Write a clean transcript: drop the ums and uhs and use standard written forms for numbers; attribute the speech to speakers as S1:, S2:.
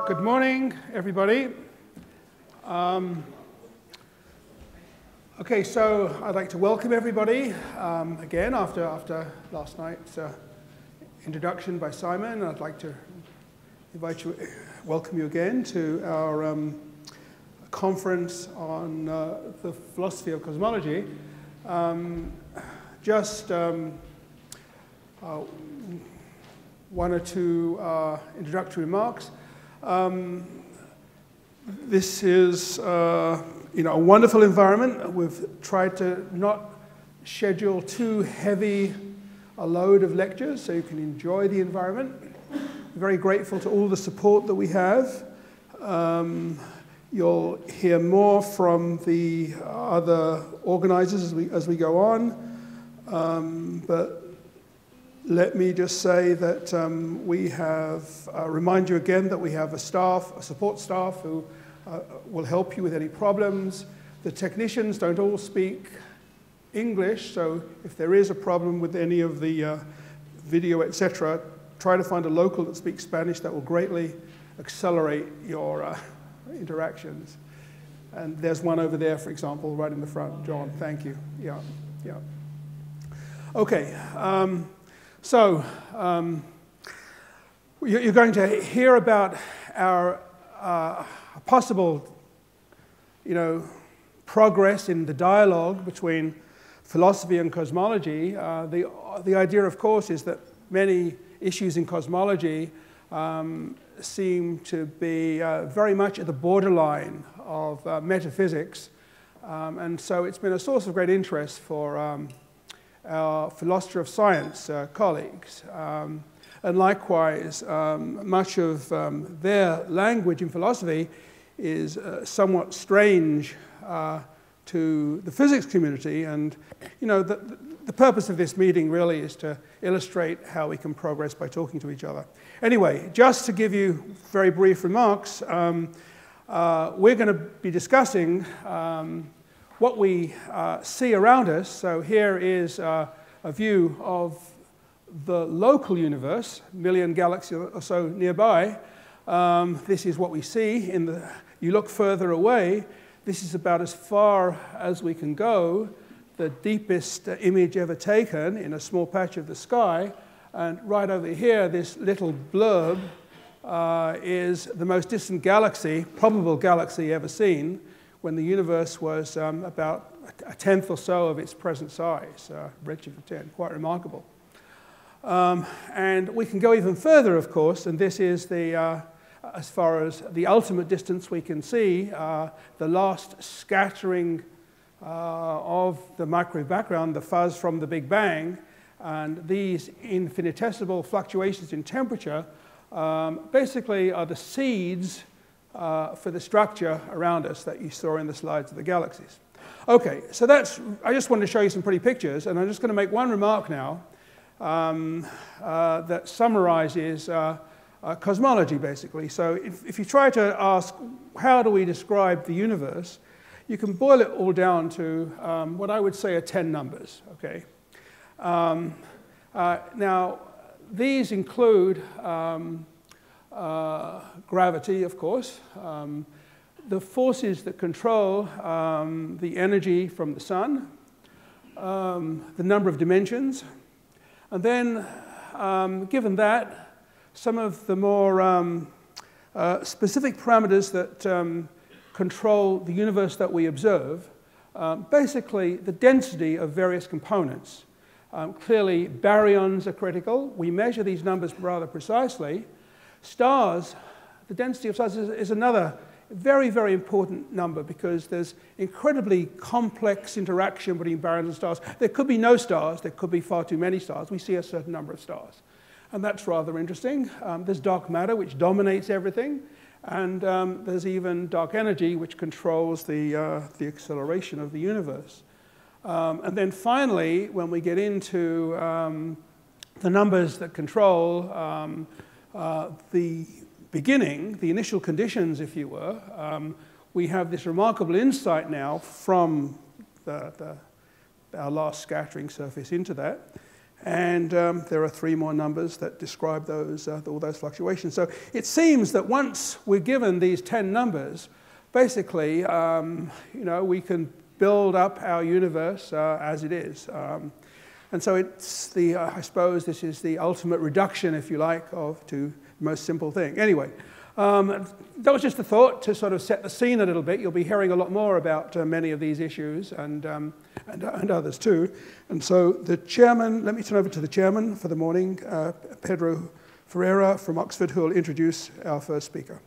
S1: Good morning, everybody. Okay, so I'd like to welcome everybody again after last night's introduction by Simon. I'd like to welcome you again to our conference on the philosophy of cosmology. Just one or two introductory remarks. This is a wonderful environment. We've tried to not schedule too heavy a load of lectures so you can enjoy the environment. Very grateful to all the support that we have. You'll hear more from the other organizers as we go on. But let me just say that we have, remind you again that we have a support staff who will help you with any problems. The technicians don't all speak English, so if there is a problem with any of the video, etc., try to find a local that speaks Spanish. That will greatly accelerate your interactions. And there's one over there, for example, right in the front. John, thank you. Yeah. Okay. So you're going to hear about our possible, progress in the dialogue between philosophy and cosmology. The idea, of course, is that many issues in cosmology seem to be very much at the borderline of metaphysics, and so it's been a source of great interest for our philosopher of science colleagues. And likewise, much of their language in philosophy is somewhat strange to the physics community. And the purpose of this meeting really is to illustrate how we can progress by talking to each other. Anyway, just to give you very brief remarks, we're going to be discussing what we see around us. So here is a view of the local universe, a million galaxies or so nearby. This is what we see. You look further away, this is about as far as we can go, the deepest image ever taken in a small patch of the sky. And right over here, this little blurb is the most distant galaxy, probable galaxy ever seen, when the universe was about a tenth or so of its present size, redshift of 10, quite remarkable. And we can go even further, of course, and this is as far as the ultimate distance we can see, the last scattering of the microwave background, the fuzz from the Big Bang, and these infinitesimal fluctuations in temperature basically are the seeds for the structure around us that you saw in the slides of the galaxies. Okay, so I just wanted to show you some pretty pictures, and I'm just going to make one remark now that summarizes cosmology, basically. So if you try to ask, how do we describe the universe, you can boil it all down to what I would say are 10 numbers, okay? Now, these include gravity, of course, the forces that control the energy from the sun, the number of dimensions, and then, given that, some of the more specific parameters that control the universe that we observe, basically the density of various components. Clearly, baryons are critical. We measure these numbers rather precisely. Stars, the density of stars is another very, very important number because there's incredibly complex interaction between baryons and stars. There could be no stars. There could be far too many stars. We see a certain number of stars. And that's rather interesting. There's dark matter, which dominates everything. And there's even dark energy, which controls the acceleration of the universe. And then finally, when we get into the numbers that control the beginning, the initial conditions, if you were, we have this remarkable insight now from our last scattering surface into that. And there are 3 more numbers that describe those, all those fluctuations. So it seems that once we're given these 10 numbers, basically, we can build up our universe as it is. And so it's I suppose this is the ultimate reduction, if you like, to the most simple thing. Anyway, that was just a thought to sort of set the scene a little bit. You'll be hearing a lot more about many of these issues and others too. And so the chairman, let me turn over to the chairman for the morning, Pedro Ferreira from Oxford, who will introduce our first speaker.